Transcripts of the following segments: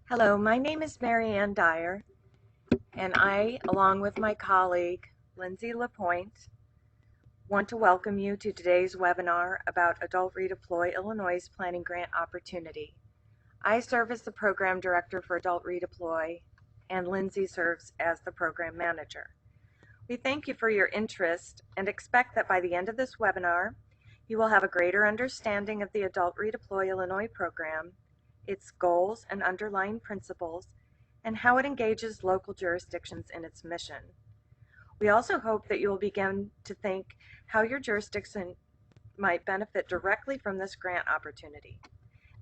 Hello, my name is Mary Ann Dyer, and I, along with my colleague Lindsay LaPointe, want to welcome you to today's webinar about Adult Redeploy Illinois' Planning Grant Opportunity. I serve as the Program Director for Adult Redeploy, and Lindsay serves as the Program Manager. We thank you for your interest and expect that by the end of this webinar, you will have a greater understanding of the Adult Redeploy Illinois program, its goals and underlying principles, and how it engages local jurisdictions in its mission. We also hope that you will begin to think how your jurisdiction might benefit directly from this grant opportunity.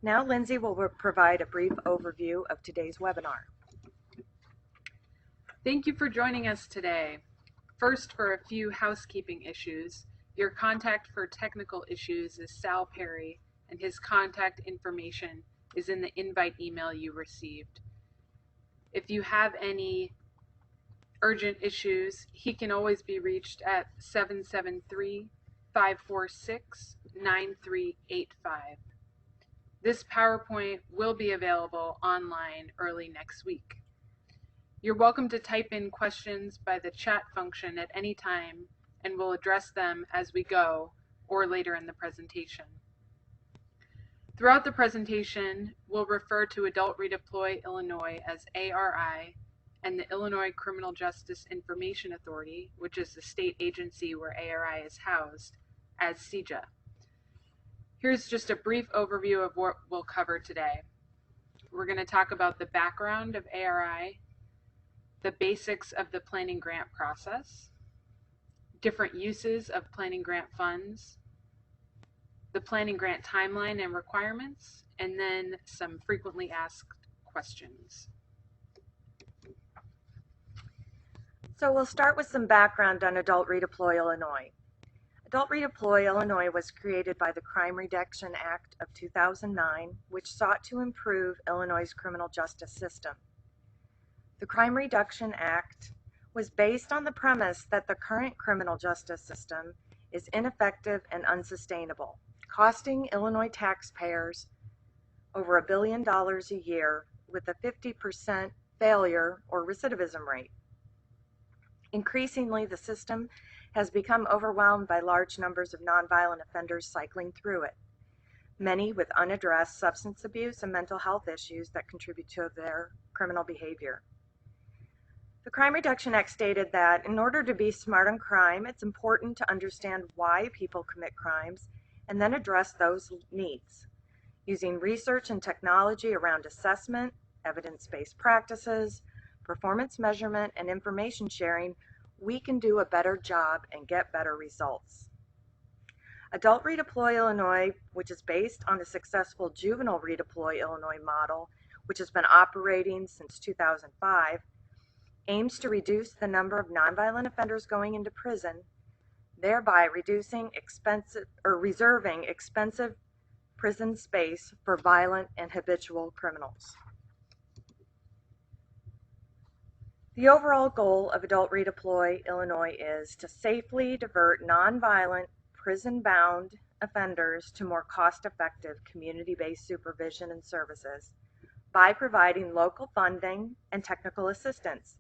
Now Lindsay will provide a brief overview of today's webinar. Thank you for joining us today. First, for a few housekeeping issues. Your contact for technical issues is Sal Perry, and his contact information is in the invite email you received. If you have any urgent issues, he can always be reached at 773-546-9385. This PowerPoint will be available online early next week. You're welcome to type in questions by the chat function at any time, and we'll address them as we go or later in the presentation. Throughout the presentation, we'll refer to Adult Redeploy Illinois as ARI and the Illinois Criminal Justice Information Authority, which is the state agency where ARI is housed, as CJA. Here's just a brief overview of what we'll cover today. We're going to talk about the background of ARI, the basics of the planning grant process, different uses of planning grant funds, the planning grant timeline and requirements, and then some frequently asked questions. So we'll start with some background on Adult Redeploy Illinois. Adult Redeploy Illinois was created by the Crime Reduction Act of 2009, which sought to improve Illinois' criminal justice system. The Crime Reduction Act was based on the premise that the current criminal justice system is ineffective and unsustainable, costing Illinois taxpayers over $1 billion a year with a 50% failure or recidivism rate. Increasingly, the system has become overwhelmed by large numbers of nonviolent offenders cycling through it, many with unaddressed substance abuse and mental health issues that contribute to their criminal behavior. The Crime Reduction Act stated that in order to be smart on crime, it's important to understand why people commit crimes and then address those needs. Using research and technology around assessment, evidence-based practices, performance measurement, and information sharing, we can do a better job and get better results. Adult Redeploy Illinois, which is based on the successful Juvenile Redeploy Illinois model, which has been operating since 2005, aims to reduce the number of nonviolent offenders going into prison, thereby reserving expensive prison space for violent and habitual criminals. The overall goal of Adult Redeploy Illinois is to safely divert nonviolent, prison-bound offenders to more cost-effective community-based supervision and services by providing local funding and technical assistance.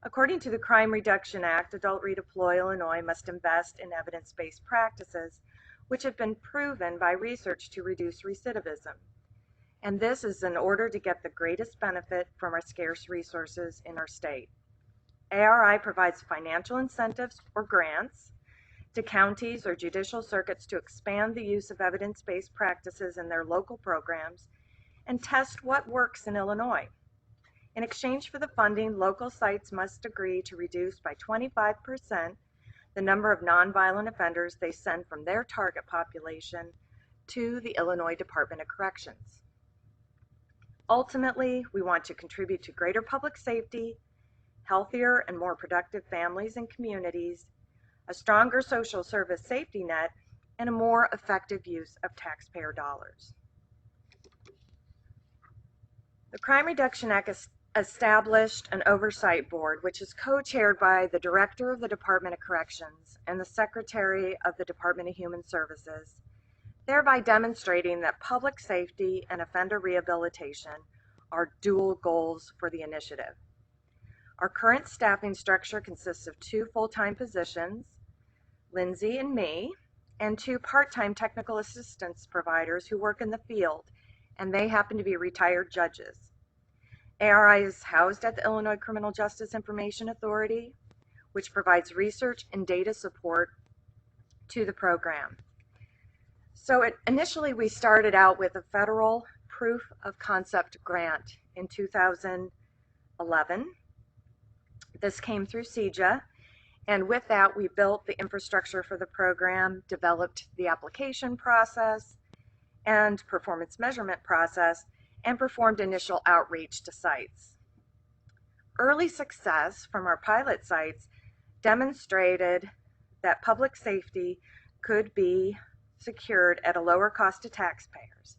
According to the Crime Reduction Act, Adult Redeploy Illinois must invest in evidence-based practices which have been proven by research to reduce recidivism. And this is in order to get the greatest benefit from our scarce resources in our state. ARI provides financial incentives or grants to counties or judicial circuits to expand the use of evidence-based practices in their local programs and test what works in Illinois. In exchange for the funding, local sites must agree to reduce by 25% the number of nonviolent offenders they send from their target population to the Illinois Department of Corrections. Ultimately, we want to contribute to greater public safety, healthier and more productive families and communities, a stronger social service safety net, and a more effective use of taxpayer dollars. The Crime Reduction Act established an oversight board, which is co-chaired by the Director of the Department of Corrections and the Secretary of the Department of Human Services, thereby demonstrating that public safety and offender rehabilitation our dual goals for the initiative. Our current staffing structure consists of 2 full-time positions, Lindsay and me, and 2 part-time technical assistance providers who work in the field, and they happen to be retired judges. ARI is housed at the Illinois Criminal Justice Information Authority, which provides research and data support to the program. So initially we started out with a federal proof of concept grant in 2011. This came through CJA, and with that we built the infrastructure for the program, developed the application process and performance measurement process, and performed initial outreach to sites. Early success from our pilot sites demonstrated that public safety could be secured at a lower cost to taxpayers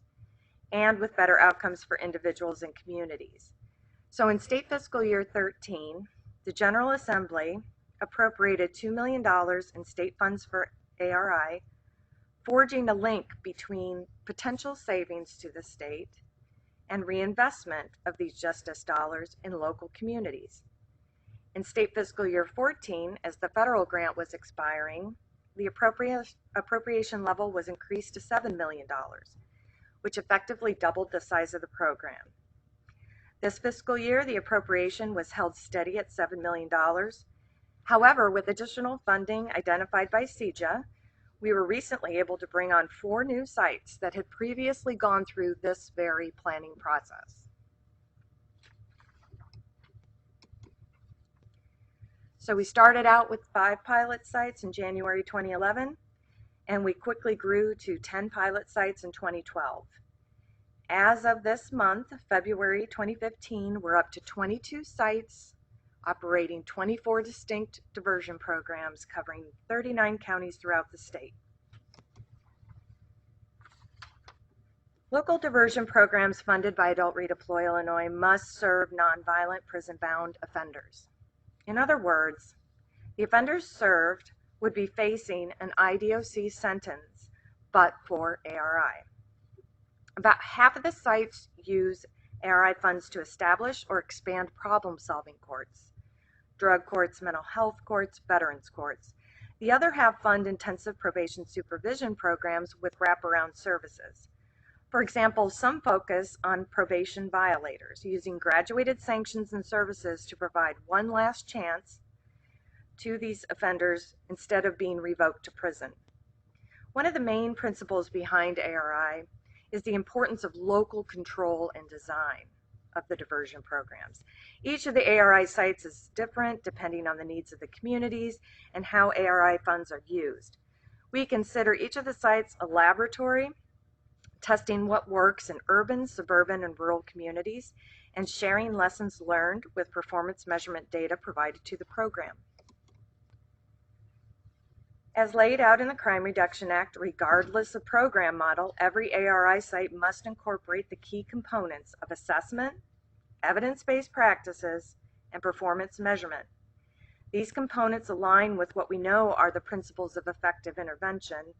and with better outcomes for individuals and communities. So in state fiscal year 13, the General Assembly appropriated $2 million in state funds for ARI, forging a link between potential savings to the state and reinvestment of these justice dollars in local communities. In state fiscal year 14, as the federal grant was expiring, the appropriation level was increased to $7 million, which effectively doubled the size of the program. This fiscal year, the appropriation was held steady at $7 million. However, with additional funding identified by CJA, we were recently able to bring on 4 new sites that had previously gone through this very planning process. So we started out with 5 pilot sites in January 2011, and we quickly grew to 10 pilot sites in 2012. As of this month, February 2015, we're up to 22 sites operating 24 distinct diversion programs covering 39 counties throughout the state. Local diversion programs funded by Adult Redeploy Illinois must serve nonviolent prison-bound offenders. In other words, the offenders served would be facing an IDOC sentence, but for ARI. About half of the sites use ARI funds to establish or expand problem-solving courts, drug courts, mental health courts, veterans courts. The other half fund intensive probation supervision programs with wraparound services. For example, some focus on probation violators, using graduated sanctions and services to provide one last chance to these offenders instead of being revoked to prison. One of the main principles behind ARI is the importance of local control and design of the diversion programs. Each of the ARI sites is different depending on the needs of the communities and how ARI funds are used. We consider each of the sites a laboratory, testing what works in urban, suburban, and rural communities, and sharing lessons learned with performance measurement data provided to the program. As laid out in the Crime Reduction Act, regardless of program model, every ARI site must incorporate the key components of assessment, evidence-based practices, and performance measurement. These components align with what we know are the principles of effective intervention,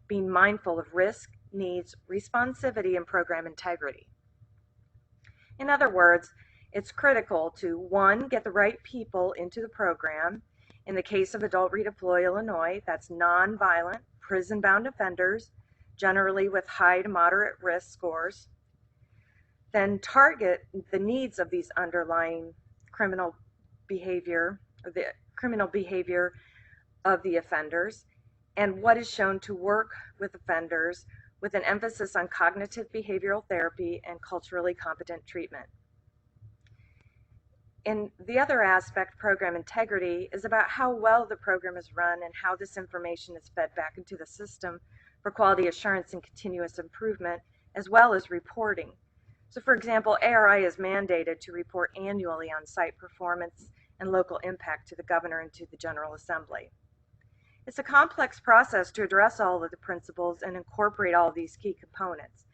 being mindful of risk, needs, responsivity, and program integrity. In other words, it's critical to, 1, get the right people into the program. In the case of Adult Redeploy Illinois, that's nonviolent, prison-bound offenders, generally with high to moderate risk scores. Then target the needs of these underlying criminal behavior, or the criminal behavior of the offenders, and what is shown to work with offenders, with an emphasis on cognitive behavioral therapy and culturally competent treatment. And the other aspect, program integrity, is about how well the program is run and how this information is fed back into the system for quality assurance and continuous improvement, as well as reporting. So for example, ARI is mandated to report annually on site performance and local impact to the governor and to the General Assembly. It's a complex process to address all of the principles and incorporate all of these key components.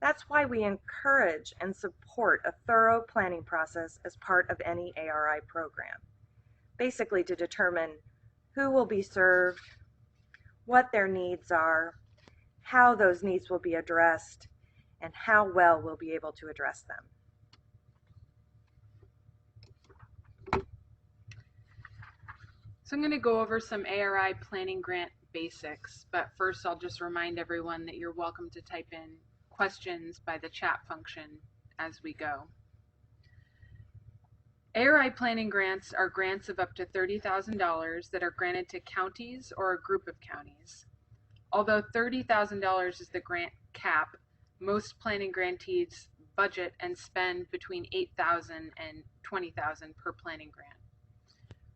That's why we encourage and support a thorough planning process as part of any ARI program, basically to determine who will be served, what their needs are, how those needs will be addressed, and how well we'll be able to address them. So I'm going to go over some ARI planning grant basics, but first I'll just remind everyone that you're welcome to type in questions by the chat function as we go. ARI planning grants are grants of up to $30,000 that are granted to counties or a group of counties. Although $30,000 is the grant cap, most planning grantees budget and spend between $8,000 and $20,000 per planning grant.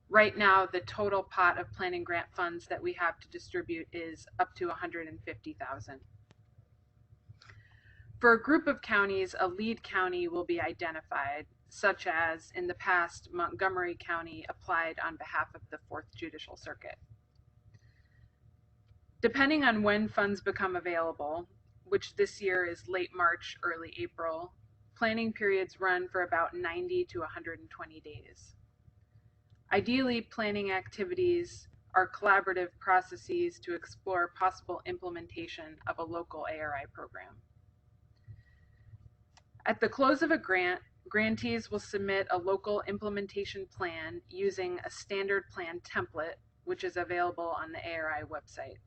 Right now, the total pot of planning grant funds that we have to distribute is up to $150,000. For a group of counties, a lead county will be identified, such as in the past, Montgomery County applied on behalf of the 4th Judicial Circuit. Depending on when funds become available, which this year is late March, early April, planning periods run for about 90 to 120 days. Ideally, planning activities are collaborative processes to explore possible implementation of a local ARI program. At the close of a grant, grantees will submit a local implementation plan using a standard plan template, which is available on the ARI website.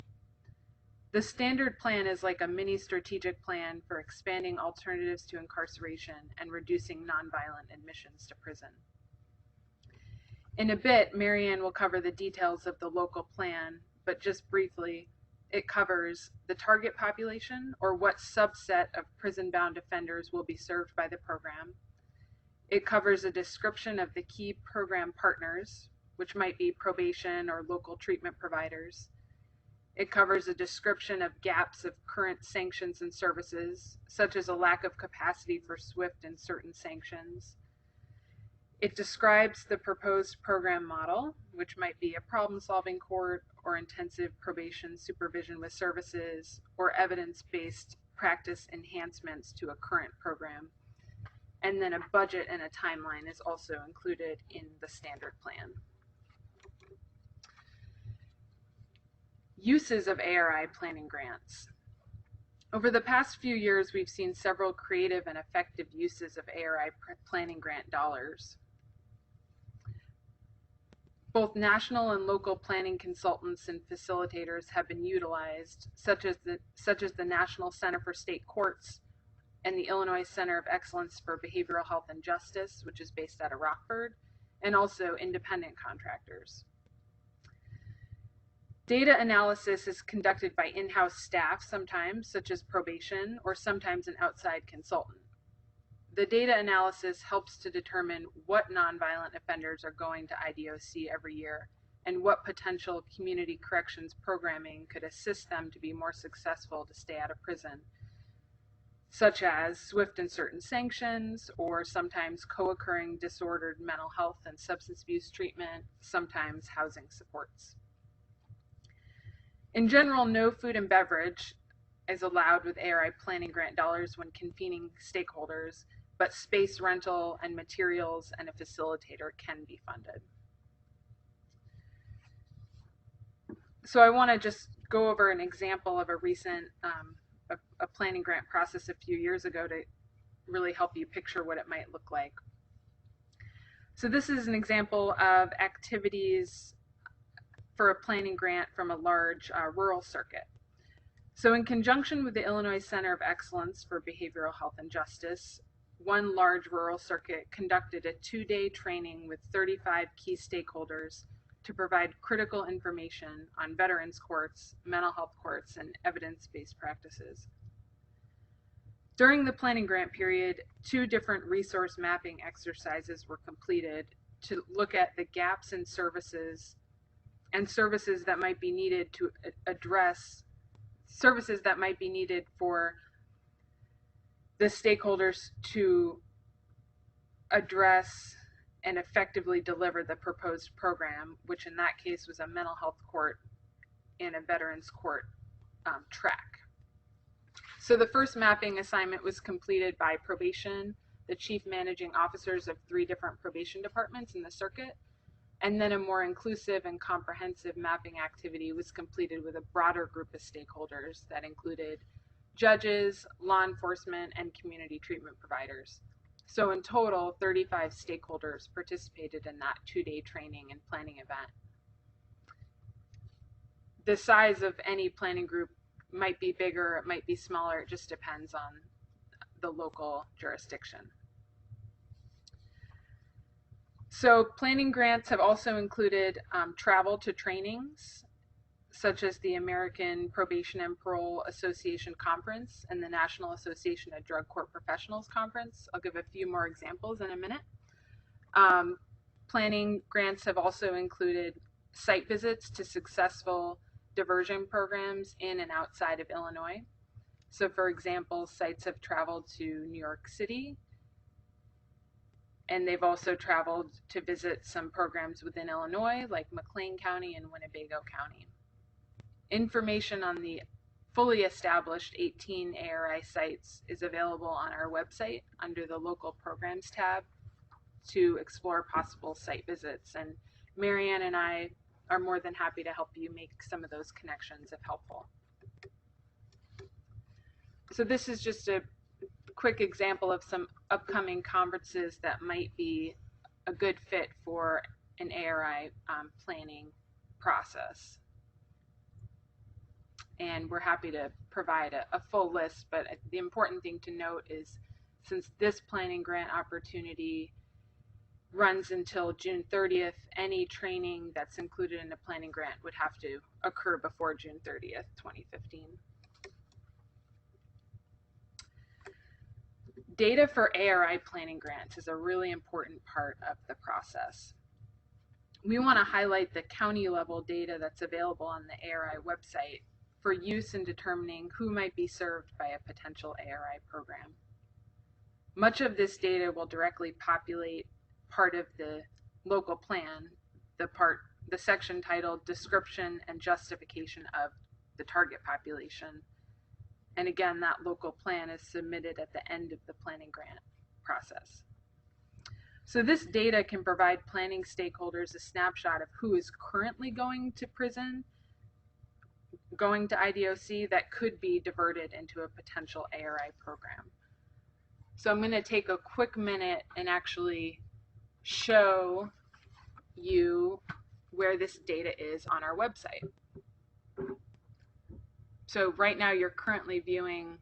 The standard plan is like a mini strategic plan for expanding alternatives to incarceration and reducing nonviolent admissions to prison. In a bit, Marianne will cover the details of the local plan, but just briefly, it covers the target population, or what subset of prison-bound offenders will be served by the program. It covers a description of the key program partners, which might be probation or local treatment providers. It covers a description of gaps of current sanctions and services, such as a lack of capacity for swift and certain sanctions. It describes the proposed program model, which might be a problem-solving court or intensive probation supervision with services or evidence-based practice enhancements to a current program. And then a budget and a timeline is also included in the standard plan. Uses of ARI planning grants. Over the past few years, we've seen several creative and effective uses of ARI planning grant dollars. Both national and local planning consultants and facilitators have been utilized, such as the National Center for State Courts and the Illinois Center of Excellence for Behavioral Health and Justice, which is based out of Rockford, and also independent contractors. Data analysis is conducted by in-house staff sometimes, such as probation, or sometimes an outside consultant. The data analysis helps to determine what nonviolent offenders are going to IDOC every year and what potential community corrections programming could assist them to be more successful to stay out of prison, such as swift and certain sanctions, or sometimes co-occurring disordered mental health and substance abuse treatment, sometimes housing supports. In general, no food and beverage is allowed with ARI planning grant dollars when convening stakeholders, but space rental and materials and a facilitator can be funded. So I want to just go over an example of a recent a planning grant process a few years ago to really help you picture what it might look like. So this is an example of activities for a planning grant from a large rural circuit. So in conjunction with the Illinois Center of Excellence for Behavioral Health and Justice, one large rural circuit conducted a 2-day training with 35 key stakeholders to provide critical information on veterans courts, mental health courts, and evidence-based practices. During the planning grant period, 2 different resource mapping exercises were completed to look at the gaps in services and services that might be needed to address services that might be needed for the stakeholders to address and effectively deliver the proposed program, which in that case was a mental health court and a veterans court track. So the first mapping assignment was completed by probation, the chief managing officers of 3 different probation departments in the circuit, and then a more inclusive and comprehensive mapping activity was completed with a broader group of stakeholders that included judges, law enforcement, and community treatment providers. So in total, 35 stakeholders participated in that 2-day training and planning event. the size of any planning group might be bigger, it might be smaller, it just depends on the local jurisdiction. So planning grants have also included travel to trainings, such as the American Probation and Parole Association Conference and the National Association of Drug Court Professionals Conference. I'll give a few more examples in a minute. Planning grants have also included site visits to successful diversion programs in and outside of Illinois. So for example, sites have traveled to New York City, and they've also traveled to visit some programs within Illinois, like McLean County and Winnebago County. Information on the fully established 18 ARI sites is available on our website under the Local Programs tab to explore possible site visits. And Marianne and I are more than happy to help you make some of those connections if helpful. So this is just a quick example of some upcoming conferences that might be a good fit for an ARI planning process. And we're happy to provide a full list, but the important thing to note is, since this planning grant opportunity runs until June 30th, any training that's included in the planning grant would have to occur before June 30th, 2015. Data for ARI planning grants is a really important part of the process. We want to highlight the county level data that's available on the ARI website for use in determining who might be served by a potential ARI program. Much of this data will directly populate part of the local plan, the section titled Description and Justification of the Target Population. And again, that local plan is submitted at the end of the planning grant process. So this data can provide planning stakeholders a snapshot of who is currently going to prison, going to IDOC, that could be diverted into a potential ARI program. So I'm going to take a quick minute and actually show you where this data is on our website. So right now you're currently viewing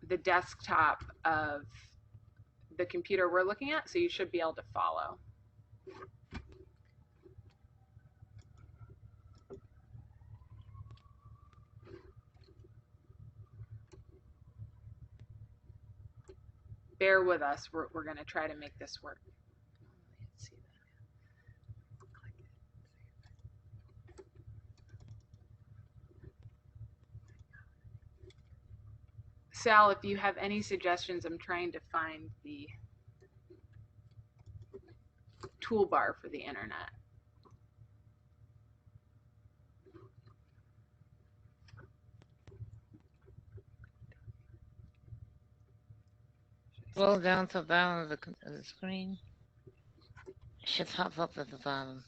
the desktop of the computer we're looking at, so you should be able to follow. Bear with us, we're going to try to make this work. Let's see that. Sal, if you have any suggestions, I'm trying to find the toolbar for the internet. Scroll down to the bottom of the screen. It should pop up at the bottom.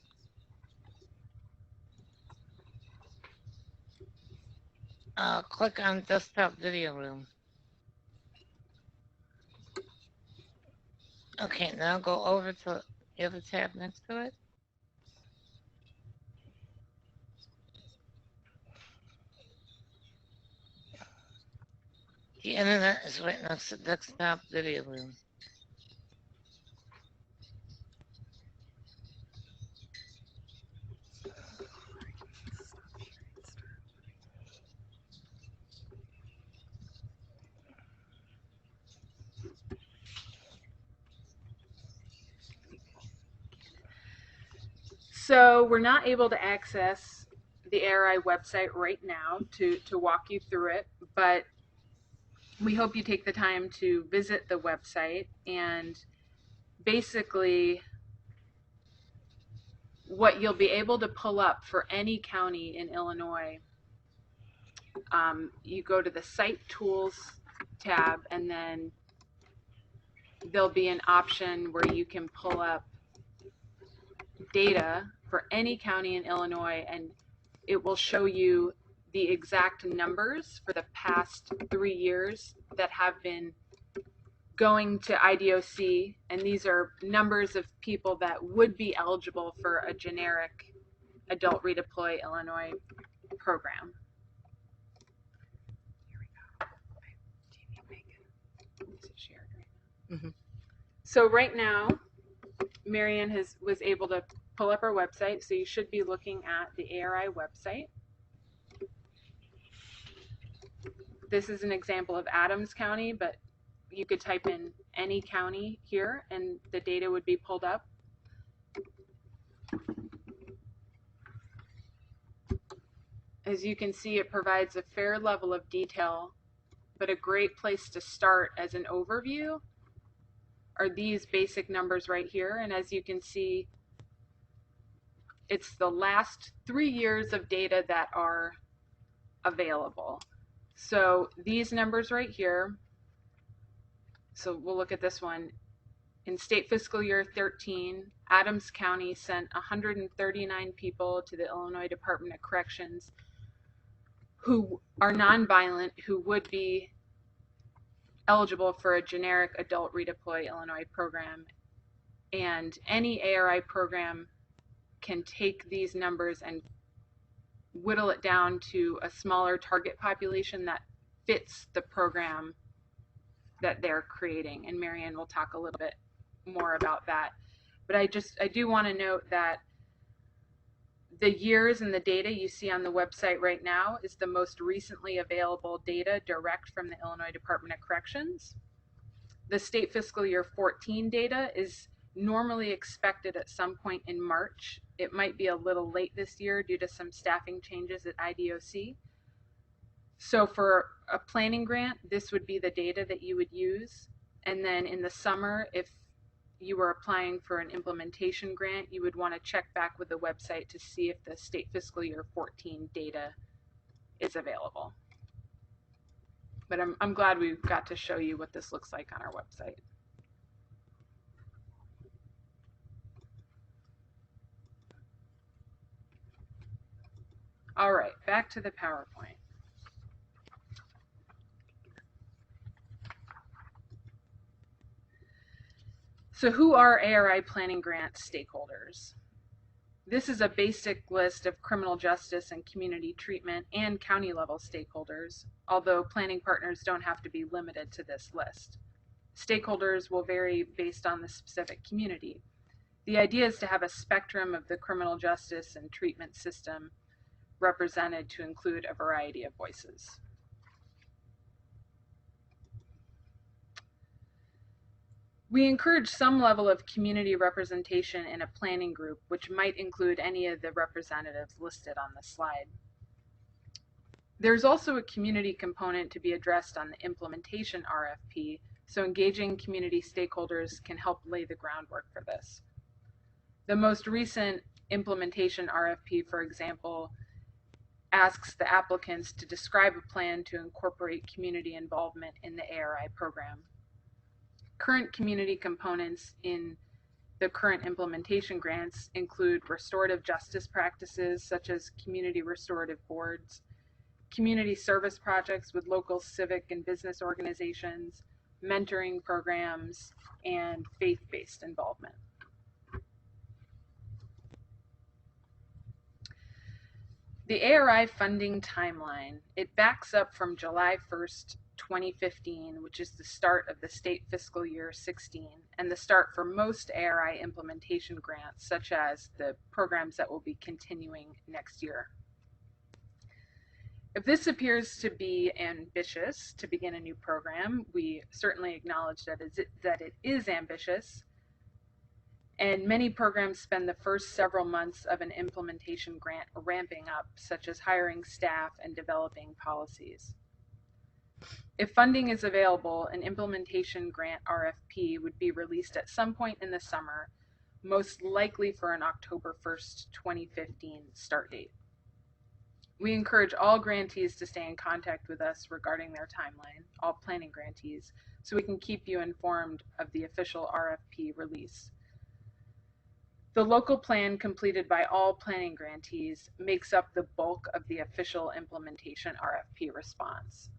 Click on Desktop Video Room. Okay, now go over to the other tab next to it. The internet is right next to Desktop Video Room. So we're not able to access the ARI website right now to walk you through it, but we hope you take the time to visit the website. And basically what you'll be able to pull up for any county in Illinois, you go to the Site Tools tab, and then there'll be an option where you can pull up data for any county in Illinois, and it will show you the exact numbers for the past 3 years that have been going to IDOC, and these are numbers of people that would be eligible for a generic Adult Redeploy Illinois program. Here we go. Is it shared right now? Mhm. So right now, Marianne was able to pull up our website, so you should be looking at the ARI website. This is an example of Adams County, but you could type in any county here and the data would be pulled up. As you can see, it provides a fair level of detail, but a great place to start as an overview are these basic numbers right here. And as you can see, it's the last 3 years of data that are available. So these numbers right here, so we'll look at this one. In state fiscal year 13, Adams County sent 139 people to the Illinois Department of Corrections who are nonviolent, who would be eligible for a generic Adult Redeploy Illinois program. And any ARI program can take these numbers and whittle it down to a smaller target population that fits the program that they're creating. And Marianne will talk a little bit more about that. But I do want to note that the years and the data you see on the website right now is the most recently available data direct from the Illinois Department of Corrections. The state fiscal year 14 data is normally expected at some point in March. It might be a little late this year due to some staffing changes at IDOC. So for a planning grant, this would be the data that you would use. And then in the summer, if you were applying for an implementation grant, you would want to check back with the website to see if the state fiscal year 14 data is available. But I'm glad we got to show you what this looks like on our website. All right, back to the PowerPoint. So who are ARI planning grant stakeholders? This is a basic list of criminal justice and community treatment and county level stakeholders, although planning partners don't have to be limited to this list. Stakeholders will vary based on the specific community. The idea is to have a spectrum of the criminal justice and treatment system represented to include a variety of voices. We encourage some level of community representation in a planning group, which might include any of the representatives listed on the slide. There's also a community component to be addressed on the implementation RFP, so engaging community stakeholders can help lay the groundwork for this. The most recent implementation RFP, for example, asks the applicants to describe a plan to incorporate community involvement in the ARI program. Current community components in the current implementation grants include restorative justice practices such as community restorative boards, community service projects with local civic and business organizations, mentoring programs, and faith-based involvement. The ARI funding timeline, it backs up from July 1st, 2015, which is the start of the state fiscal year 16, and the start for most ARI implementation grants, such as the programs that will be continuing next year. If this appears to be ambitious to begin a new program, we certainly acknowledge that it is ambitious, and many programs spend the first several months of an implementation grant ramping up, such as hiring staff and developing policies. If funding is available, an implementation grant RFP would be released at some point in the summer, most likely for an October 1st, 2015 start date. We encourage all grantees to stay in contact with us regarding their timeline, all planning grantees, so we can keep you informed of the official RFP release. The local plan completed by all planning grantees makes up the bulk of the official implementation RFP response.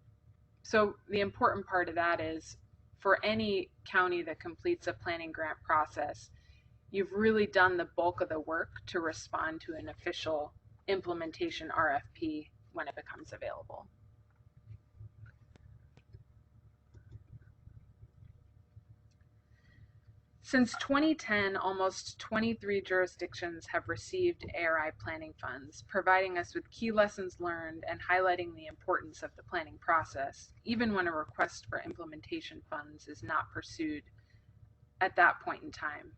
So the important part of that is for any county that completes a planning grant process, you've really done the bulk of the work to respond to an official implementation RFP when it becomes available. Since 2010, almost 23 jurisdictions have received ARI planning funds, providing us with key lessons learned and highlighting the importance of the planning process, even when a request for implementation funds is not pursued at that point in time.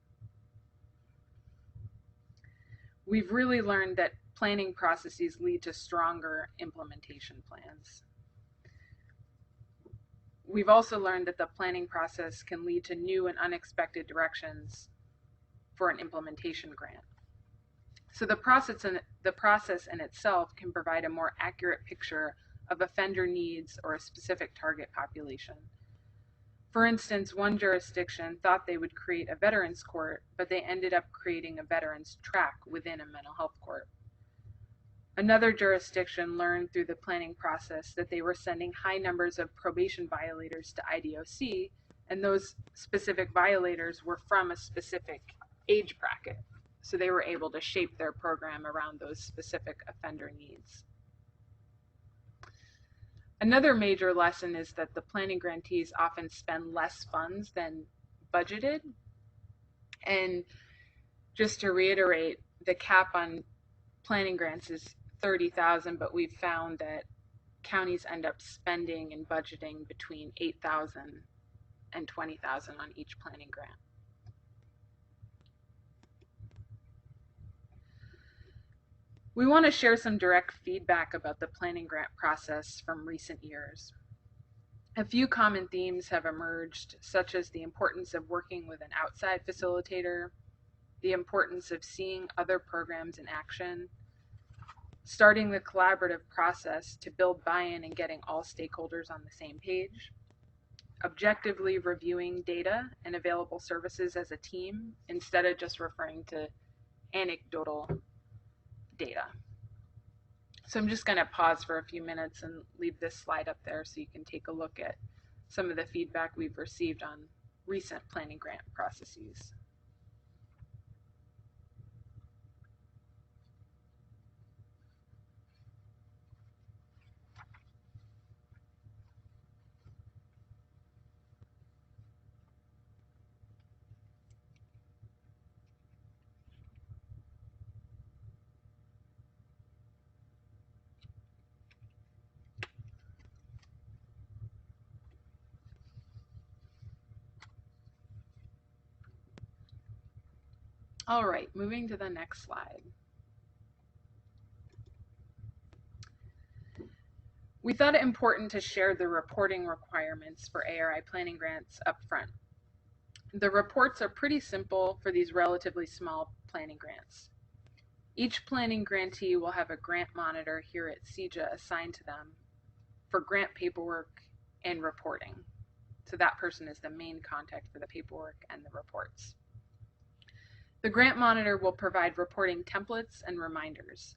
We've really learned that planning processes lead to stronger implementation plans. We've also learned that the planning process can lead to new and unexpected directions for an implementation grant. So the process in itself can provide a more accurate picture of offender needs or a specific target population. For instance, one jurisdiction thought they would create a veterans court, but they ended up creating a veterans track within a mental health court. Another jurisdiction learned through the planning process that they were sending high numbers of probation violators to IDOC, and those specific violators were from a specific age bracket. So they were able to shape their program around those specific offender needs. Another major lesson is that the planning grantees often spend less funds than budgeted. And just to reiterate, the cap on planning grants is $30,000, but we've found that counties end up spending and budgeting between $8,000 and $20,000 on each planning grant. We want to share some direct feedback about the planning grant process from recent years. A few common themes have emerged, such as the importance of working with an outside facilitator, the importance of seeing other programs in action, starting the collaborative process to build buy-in and getting all stakeholders on the same page, objectively reviewing data and available services as a team instead of just referring to anecdotal data. So I'm just going to pause for a few minutes and leave this slide up there so you can take a look at some of the feedback we've received on recent planning grant processes. All right, moving to the next slide. We thought it important to share the reporting requirements for ARI planning grants up front. The reports are pretty simple for these relatively small planning grants. Each planning grantee will have a grant monitor here at CEJA assigned to them for grant paperwork and reporting. So that person is the main contact for the paperwork and the reports. The grant monitor will provide reporting templates and reminders.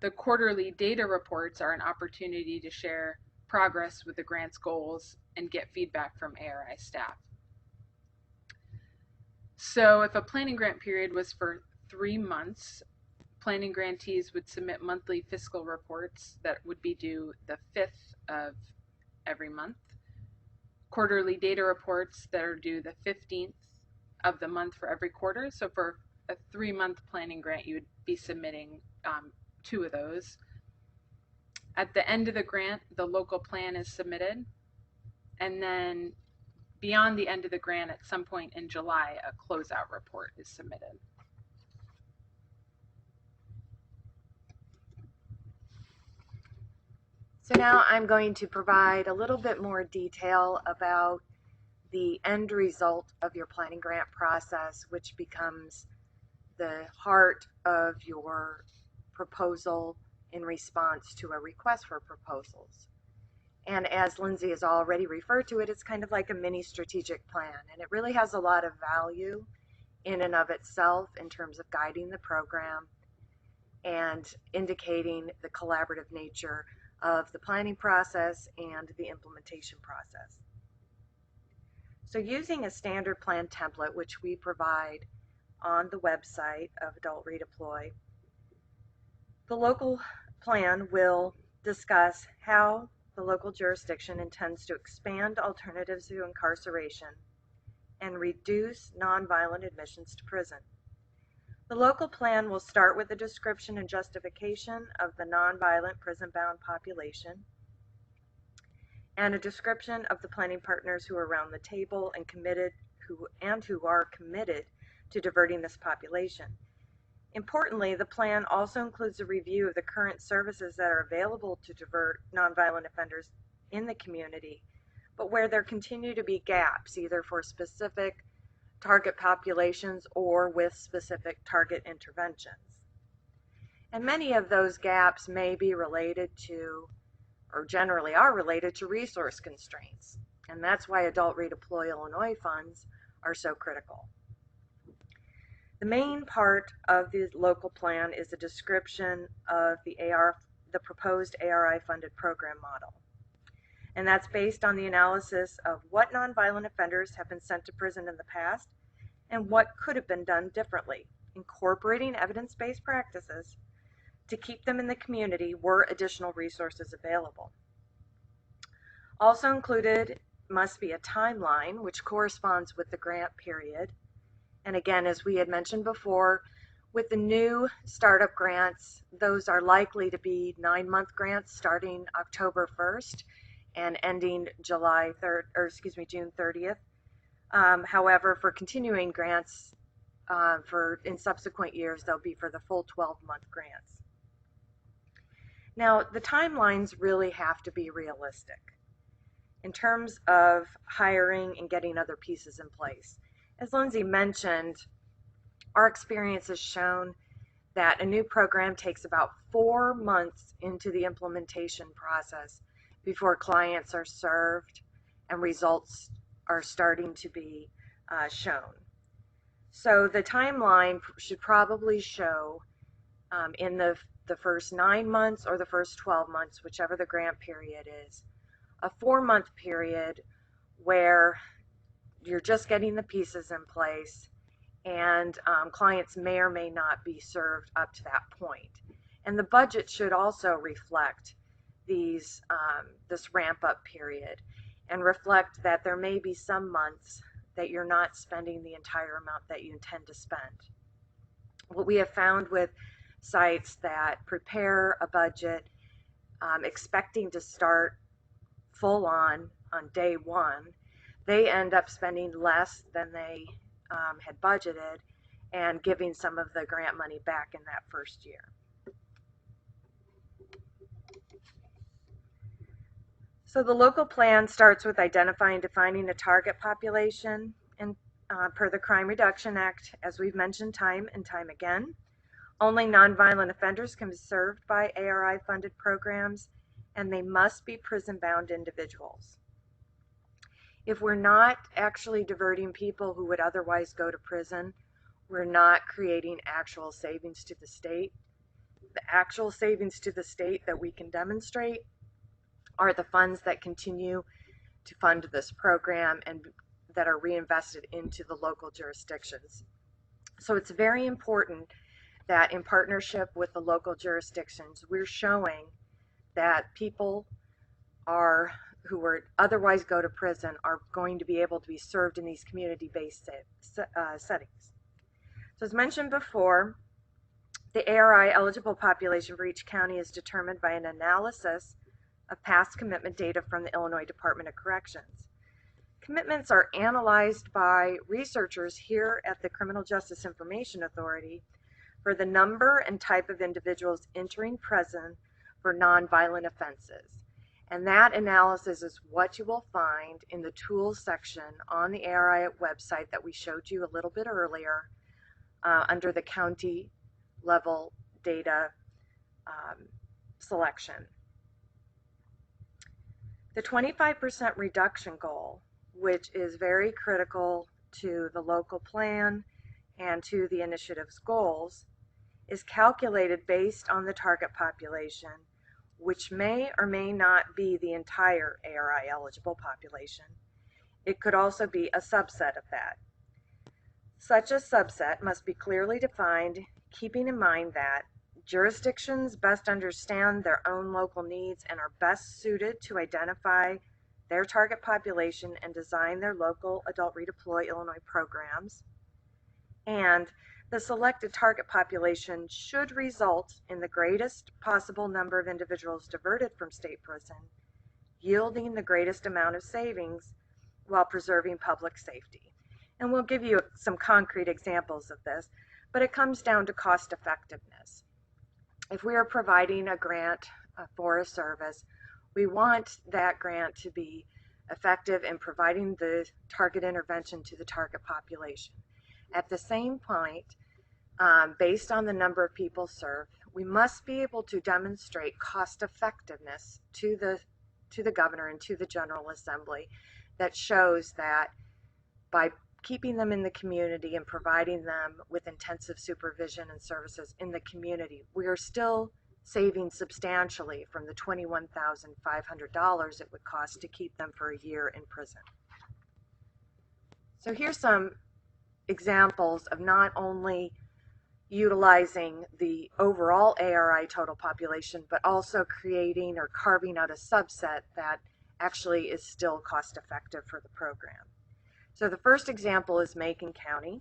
The quarterly data reports are an opportunity to share progress with the grant's goals and get feedback from ARI staff. So if a planning grant period was for 3 months, planning grantees would submit monthly fiscal reports that would be due the 5th of every month, quarterly data reports that are due the 15th of the month for every quarter. So for a 3-month planning grant, you would be submitting 2 of those. At the end of the grant, the local plan is submitted, and then beyond the end of the grant, at some point in July, a closeout report is submitted. So now I'm going to provide a little bit more detail about the end result of your planning grant process, which becomes the heart of your proposal in response to a request for proposals. And as Lindsay has already referred to it, it's kind of like a mini strategic plan, and it really has a lot of value in and of itself in terms of guiding the program and indicating the collaborative nature of the planning process and the implementation process. So using a standard plan template, which we provide on the website of Adult Redeploy. The local plan will discuss how the local jurisdiction intends to expand alternatives to incarceration and reduce nonviolent admissions to prison. The local plan will start with a description and justification of the nonviolent prison-bound population and a description of the planning partners who are around the table and who are committed to diverting this population. Importantly, the plan also includes a review of the current services that are available to divert nonviolent offenders in the community, but where there continue to be gaps, either for specific target populations or with specific target interventions. And many of those gaps may be related to, or generally are related to, resource constraints. And that's why Adult Redeploy Illinois funds are so critical. The main part of the local plan is a description of the proposed ARI funded program model. And that's based on the analysis of what nonviolent offenders have been sent to prison in the past and what could have been done differently, incorporating evidence-based practices to keep them in the community were additional resources available. Also included must be a timeline which corresponds with the grant period. And again, as we had mentioned before, with the new startup grants, those are likely to be 9-month grants starting October 1st and ending June 30th. However, for continuing grants in subsequent years, they'll be for the full 12-month grants. Now, the timelines really have to be realistic in terms of hiring and getting other pieces in place. As Lindsay mentioned, our experience has shown that a new program takes about 4 months into the implementation process before clients are served and results are starting to be shown. So the timeline should probably show in the first 9 months or the first 12 months, whichever the grant period is, a 4-month period where you're just getting the pieces in place and clients may or may not be served up to that point. And the budget should also reflect this ramp up period and reflect that there may be some months that you're not spending the entire amount that you intend to spend. What we have found with sites that prepare a budget expecting to start full on day one, they end up spending less than they had budgeted and giving some of the grant money back in that first year. So the local plan starts with identifying and defining a target population, and per the Crime Reduction Act, as we've mentioned time and time again, only nonviolent offenders can be served by ARI funded programs, and they must be prison-bound individuals. If we're not actually diverting people who would otherwise go to prison, we're not creating actual savings to the state. The actual savings to the state that we can demonstrate are the funds that continue to fund this program and that are reinvested into the local jurisdictions. So it's very important that in partnership with the local jurisdictions, we're showing that people who would otherwise go to prison are going to be able to be served in these community-based settings. So as mentioned before, the ARI eligible population for each county is determined by an analysis of past commitment data from the Illinois Department of Corrections. Commitments are analyzed by researchers here at the Criminal Justice Information Authority for the number and type of individuals entering prison for nonviolent offenses. And that analysis is what you will find in the tools section on the ARI website that we showed you a little bit earlier under the county level data selection. The 25% reduction goal, which is very critical to the local plan and to the initiative's goals, is calculated based on the target population, which may or may not be the entire ARI eligible population. It could also be a subset of that. Such a subset must be clearly defined, keeping in mind that jurisdictions best understand their own local needs and are best suited to identify their target population and design their local adult redeploy Illinois programs. And the selected target population should result in the greatest possible number of individuals diverted from state prison, yielding the greatest amount of savings while preserving public safety. And we'll give you some concrete examples of this, but it comes down to cost effectiveness. If we are providing a grant for a service, we want that grant to be effective in providing the target intervention to the target population. At the same point, based on the number of people served, we must be able to demonstrate cost effectiveness to the governor and to the General Assembly that shows that by keeping them in the community and providing them with intensive supervision and services in the community, we are still saving substantially from the $21,500 it would cost to keep them for a year in prison. So here's some examples of not only utilizing the overall ARI total population, but also creating or carving out a subset that actually is still cost effective for the program. So the first example is Macon County,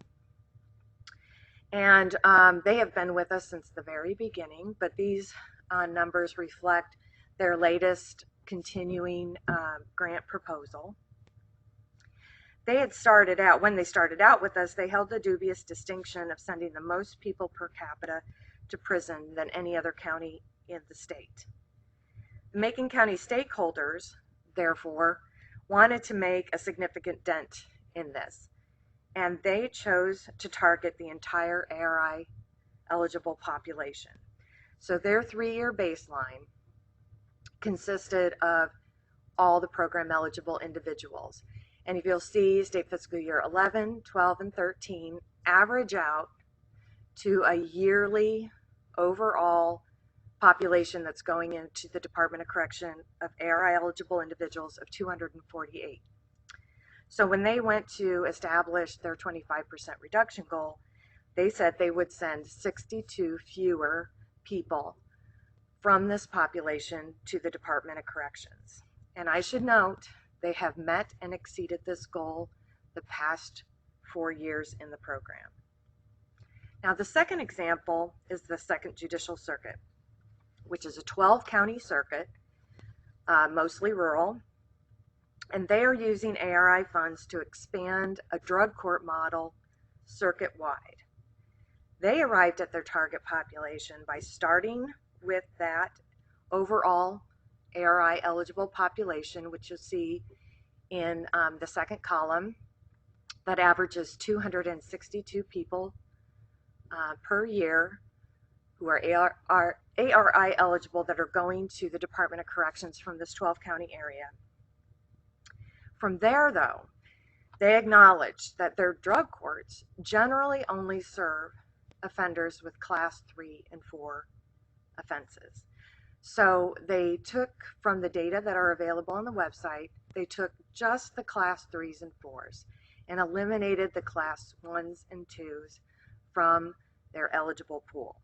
and they have been with us since the very beginning, but these numbers reflect their latest continuing grant proposal. They had started out, when they started out with us, they held the dubious distinction of sending the most people per capita to prison than any other county in the state. The Macon County stakeholders, therefore, wanted to make a significant dent in this, and they chose to target the entire ARI eligible population. So their 3-year baseline consisted of all the program eligible individuals. And if you'll see, state fiscal year 11, 12, and 13 average out to a yearly overall population that's going into the Department of Correction of ARI eligible individuals of 248. So when they went to establish their 25% reduction goal, they said they would send 62 fewer people from this population to the Department of Corrections. And I should note, they have met and exceeded this goal the past 4 years in the program. Now, the second example is the Second Judicial Circuit, which is a 12-county circuit, mostly rural, and they are using ARI funds to expand a drug court model circuit-wide. They arrived at their target population by starting with that overall ARI eligible population, which you'll see in the second column, that averages 262 people per year who are ARI eligible that are going to the Department of Corrections from this 12-county area. From there, though, they acknowledge that their drug courts generally only serve offenders with class 3 and 4 offenses. So they took from the data that are available on the website, they took just the class 3s and 4s and eliminated the class 1s and 2s from their eligible pool.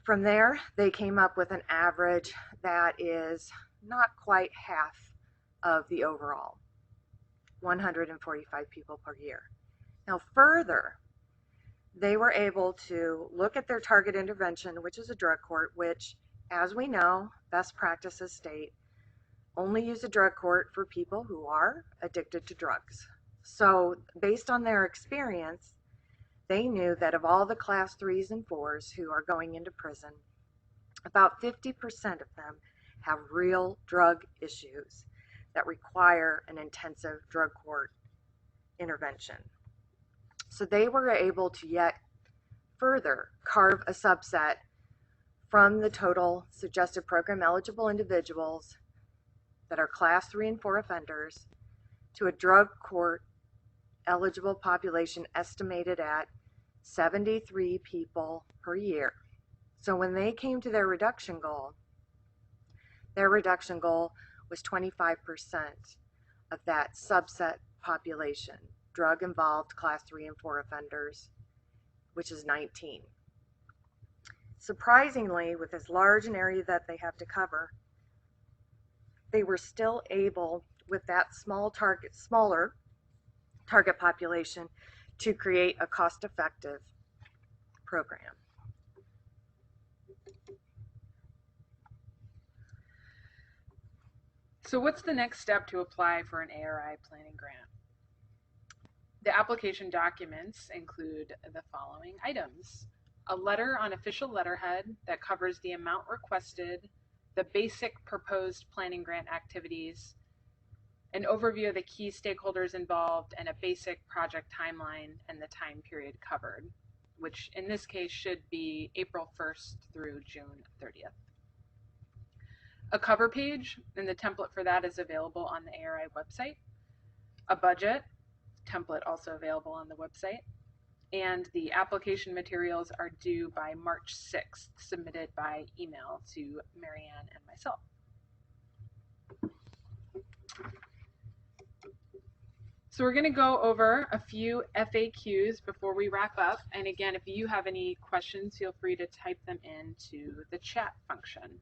From there, they came up with an average that is not quite half of the overall, 145 people per year. Now further, they were able to look at their target intervention, which is a drug court, which, as we know, best practices state, only use a drug court for people who are addicted to drugs. So based on their experience, they knew that of all the class 3s and 4s who are going into prison, about 50% of them have real drug issues that require an intensive drug court intervention. So they were able to yet further carve a subset from the total suggested program eligible individuals that are class 3 and 4 offenders to a drug court eligible population estimated at 73 people per year. So when they came to their reduction goal was 25% of that subset population drug-involved Class 3 and 4 offenders, which is 19. Surprisingly, with as large an area that they have to cover, they were still able, with that smaller target population, to create a cost-effective program. So what's the next step to apply for an ARI planning grant? The application documents include the following items: a letter on official letterhead that covers the amount requested, the basic proposed planning grant activities, an overview of the key stakeholders involved, and a basic project timeline and the time period covered, which in this case should be April 1st through June 30th. A cover page, and the template for that is available on the ARI website. A budget, template also available on the website. And the application materials are due by March 6th, submitted by email to Marianne and myself. So we're going to go over a few FAQs before we wrap up. And again, if you have any questions, feel free to type them into the chat function.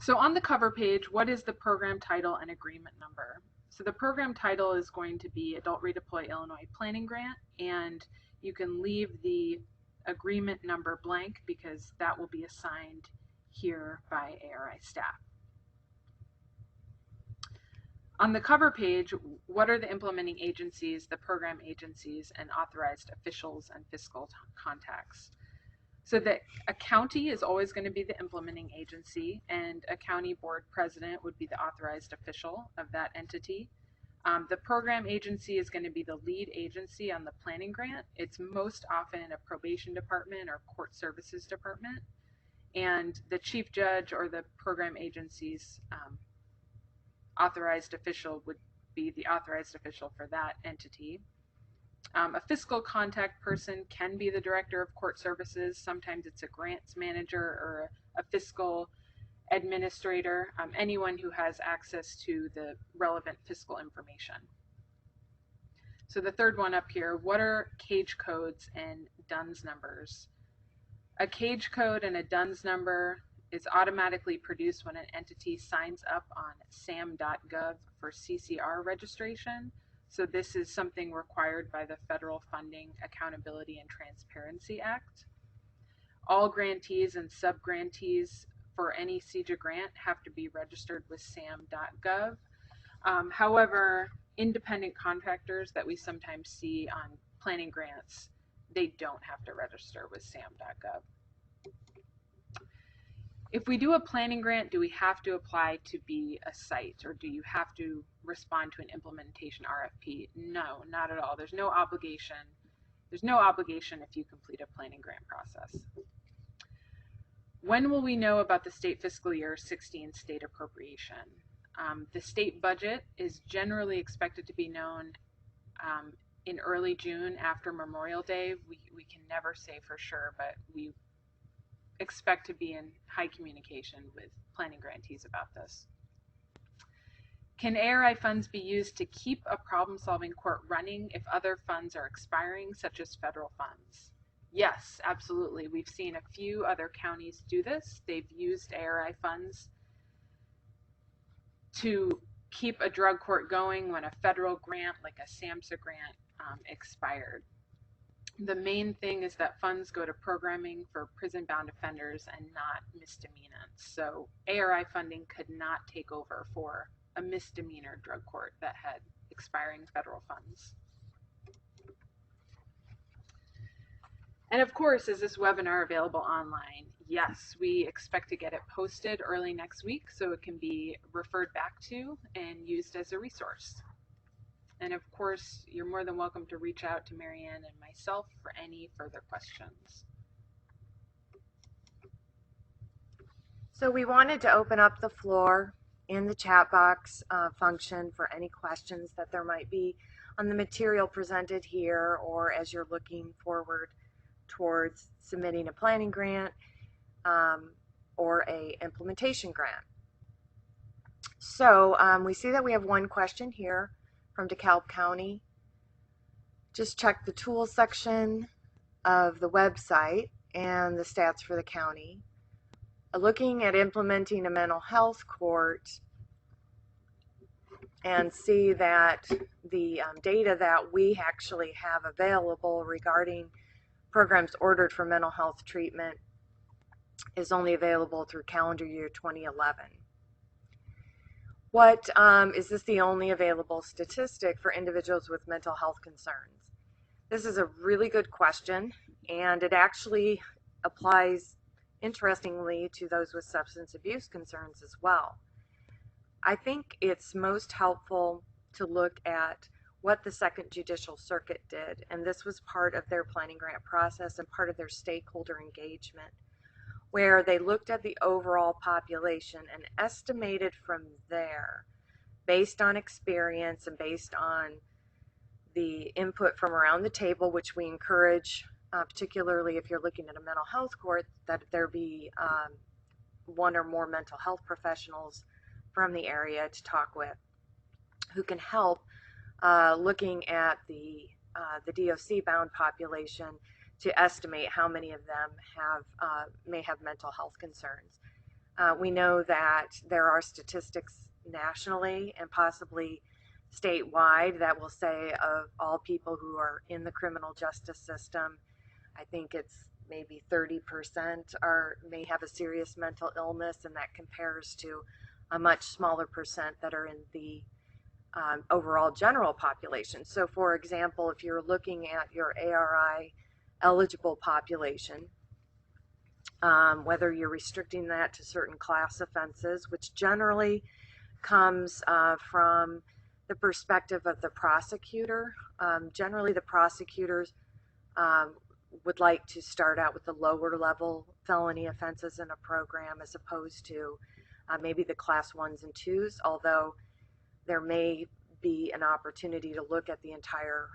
So on the cover page, what is the program title and agreement number? So the program title is going to be Adult Redeploy Illinois Planning Grant, and you can leave the agreement number blank because that will be assigned here by ARI staff. On the cover page, what are the implementing agencies, the program agencies, and authorized officials and fiscal contacts? So that a county is always going to be the implementing agency, and a county board president would be the authorized official of that entity. The program agency is going to be the lead agency on the planning grant. It's most often a probation department or court services department, and the chief judge or the program agency's authorized official would be the authorized official for that entity. A fiscal contact person can be the director of court services. Sometimes it's a grants manager or a fiscal administrator, anyone who has access to the relevant fiscal information. So the third one up here, what are cage codes and DUNS numbers? A cage code and a DUNS number is automatically produced when an entity signs up on sam.gov for CCR registration. So this is something required by the Federal Funding, Accountability, and Transparency Act. All grantees and sub-grantees for any CJA grant have to be registered with sam.gov. However, independent contractors that we sometimes see on planning grants, they don't have to register with sam.gov. If we do a planning grant, do we have to apply to be a site, or do you have to respond to an implementation RFP? No, not at all. There's no obligation. There's no obligation if you complete a planning grant process. When will we know about the state fiscal year 16 state appropriation? The state budget is generally expected to be known in early June after Memorial Day. We can never say for sure, but we expect to be in high communication with planning grantees about this. Can ARI funds be used to keep a problem-solving court running if other funds are expiring, such as federal funds? Yes, absolutely. We've seen a few other counties do this. They've used ARI funds to keep a drug court going when a federal grant, like a SAMHSA grant, expired. The main thing is that funds go to programming for prison-bound offenders and not misdemeanants. So ARI funding could not take over for a misdemeanor drug court that had expiring federal funds. And of course, is this webinar available online? Yes, we expect to get it posted early next week so it can be referred back to and used as a resource. And of course, you're more than welcome to reach out to Marianne and myself for any further questions. So we wanted to open up the floor in the chat box function for any questions that there might be on the material presented here, or as you're looking forward towards submitting a planning grant or a implementation grant. So we see that we have one question here from DeKalb County. Just check the tools section of the website and the stats for the county. Looking at implementing a mental health court, and see that the data that we actually have available regarding programs ordered for mental health treatment is only available through calendar year 2011. What is this the only available statistic for individuals with mental health concerns? This is a really good question, and it actually applies, interestingly, to those with substance abuse concerns as well. I think it's most helpful to look at what the Second Judicial Circuit did, and this was part of their planning grant process and part of their stakeholder engagement, where they looked at the overall population and estimated from there, based on experience and based on the input from around the table, which we encourage, particularly if you're looking at a mental health court, that there be one or more mental health professionals from the area to talk with, who can help looking at the DOC bound population to estimate how many of them may have mental health concerns. We know that there are statistics nationally and possibly statewide that will say of all people who are in the criminal justice system, I think it's maybe 30% may have a serious mental illness, and that compares to a much smaller percent that are in the overall general population. So for example, if you're looking at your ARI eligible population, whether you're restricting that to certain class offenses, which generally comes from the perspective of the prosecutor. Generally, the prosecutors would like to start out with the lower level felony offenses in a program as opposed to maybe the class 1s and 2s, although there may be an opportunity to look at the entire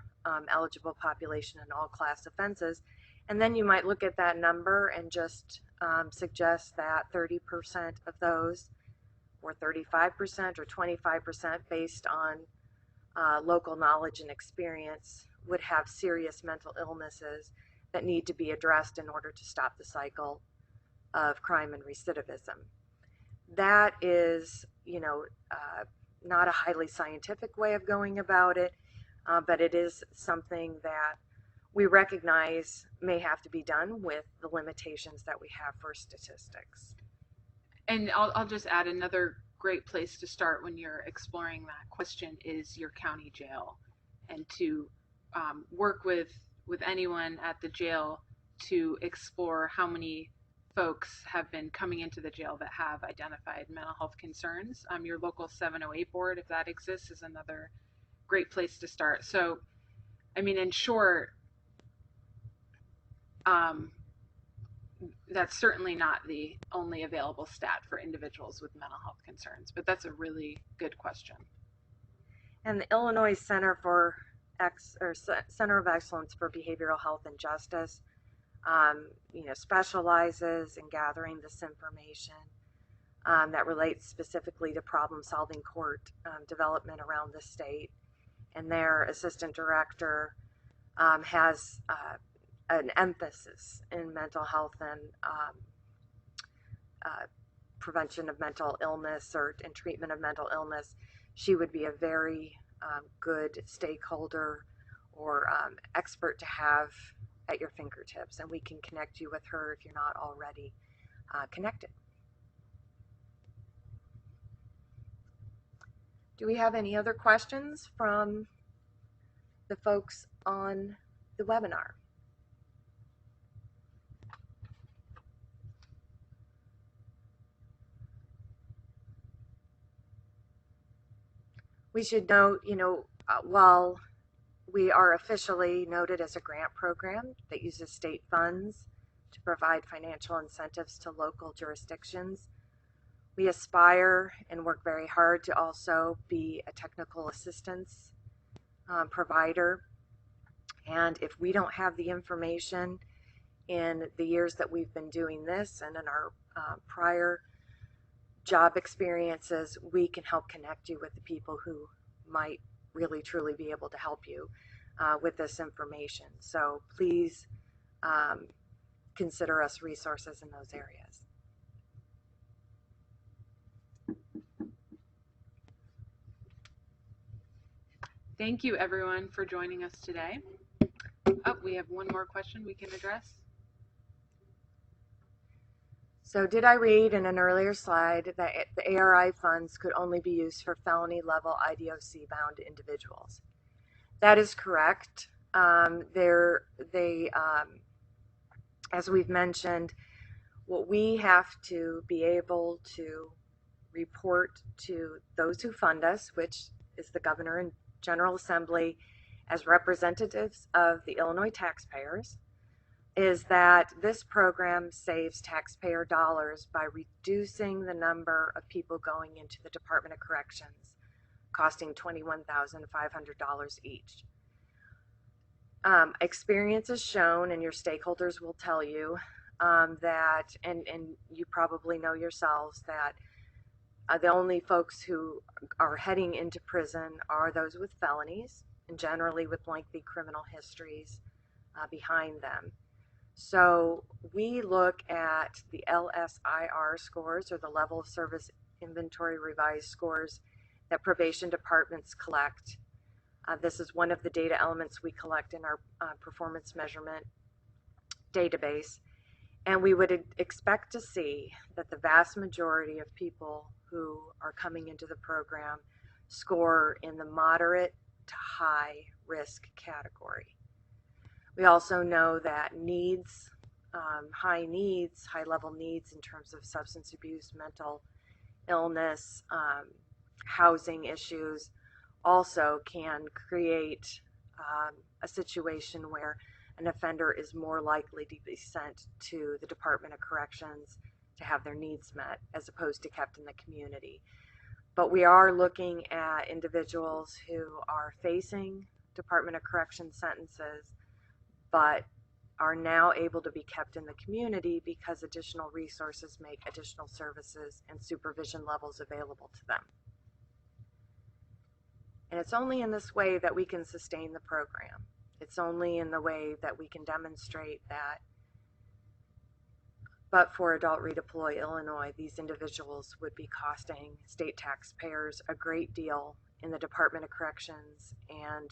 eligible population in all class offenses. And then you might look at that number and just suggest that 30% of those, or 35% or 25%, based on local knowledge and experience, would have serious mental illnesses that need to be addressed in order to stop the cycle of crime and recidivism. That is, not a highly scientific way of going about it, but it is something that we recognize may have to be done with the limitations that we have for statistics. And I'll just add, another great place to start when you're exploring that question is your county jail, and to work with anyone at the jail to explore how many folks have been coming into the jail that have identified mental health concerns. Your local 708 board, if that exists, is another great place to start. So, I mean, in short, that's certainly not the only available stat for individuals with mental health concerns, but that's a really good question. And the Illinois Center of Excellence for Behavioral Health and Justice, specializes in gathering this information that relates specifically to problem-solving court development around the state. And their assistant director has an emphasis in mental health and prevention of mental illness and treatment of mental illness. She would be a very good stakeholder or expert to have at your fingertips, and we can connect you with her if you're not already connected. Do we have any other questions from the folks on the webinar? We should note, while we are officially noted as a grant program that uses state funds to provide financial incentives to local jurisdictions, we aspire and work very hard to also be a technical assistance provider. And if we don't have the information in the years that we've been doing this and in our prior job experiences, we can help connect you with the people who might really truly be able to help you with this information. So please consider us resources in those areas. Thank you, everyone, for joining us today. Oh, we have one more question we can address. So did I read in an earlier slide that the ARI funds could only be used for felony level IDOC bound individuals? That is correct. As we've mentioned, what we have to be able to report to those who fund us, which is the Governor and General Assembly, as representatives of the Illinois taxpayers, is that this program saves taxpayer dollars by reducing the number of people going into the Department of Corrections, costing $21,500 each. Experience has shown, and your stakeholders will tell you, that, and you probably know yourselves, that the only folks who are heading into prison are those with felonies, and generally with lengthy criminal histories behind them. So we look at the LSIR scores, or the Level of Service Inventory Revised scores, that probation departments collect. This is one of the data elements we collect in our performance measurement database. And we would expect to see that the vast majority of people who are coming into the program score in the moderate to high risk category. We also know that needs, high level needs in terms of substance abuse, mental illness, housing issues, also can create a situation where an offender is more likely to be sent to the Department of Corrections to have their needs met, as opposed to kept in the community. But we are looking at individuals who are facing Department of Corrections sentences, but are now able to be kept in the community because additional resources make additional services and supervision levels available to them. And it's only in this way that we can sustain the program. It's only in the way that we can demonstrate that, but for Adult Redeploy Illinois, these individuals would be costing state taxpayers a great deal in the Department of Corrections and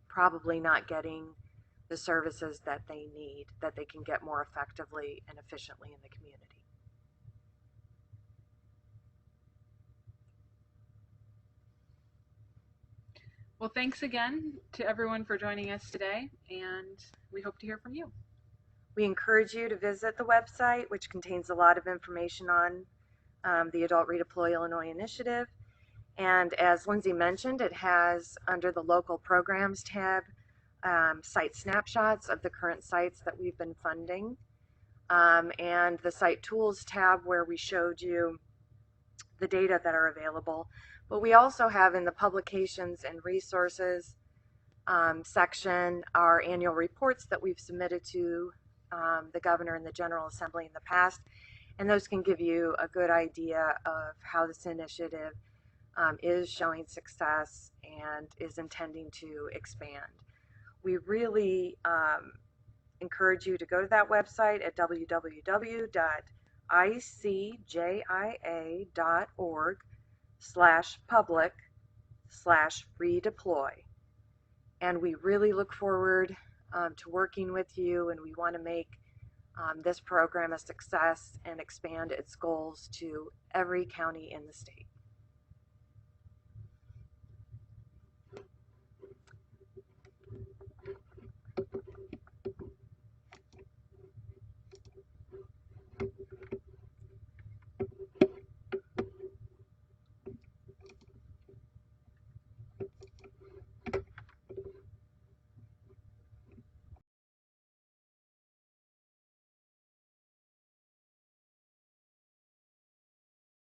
probably not getting the services that they need, that they can get more effectively and efficiently in the community. Well, thanks again to everyone for joining us today, and we hope to hear from you. We encourage you to visit the website, which contains a lot of information on the Adult Redeploy Illinois initiative. And as Lindsay mentioned, it has, under the local programs tab, site snapshots of the current sites that we've been funding, and the site tools tab, where we showed you the data that are available. But we also have in the publications and resources section our annual reports that we've submitted to the Governor and the General Assembly in the past, and those can give you a good idea of how this initiative is showing success and is intending to expand. We really encourage you to go to that website at www.icja.org/public/redeploy. And we really look forward to working with you, and we want to make this program a success and expand its goals to every county in the state.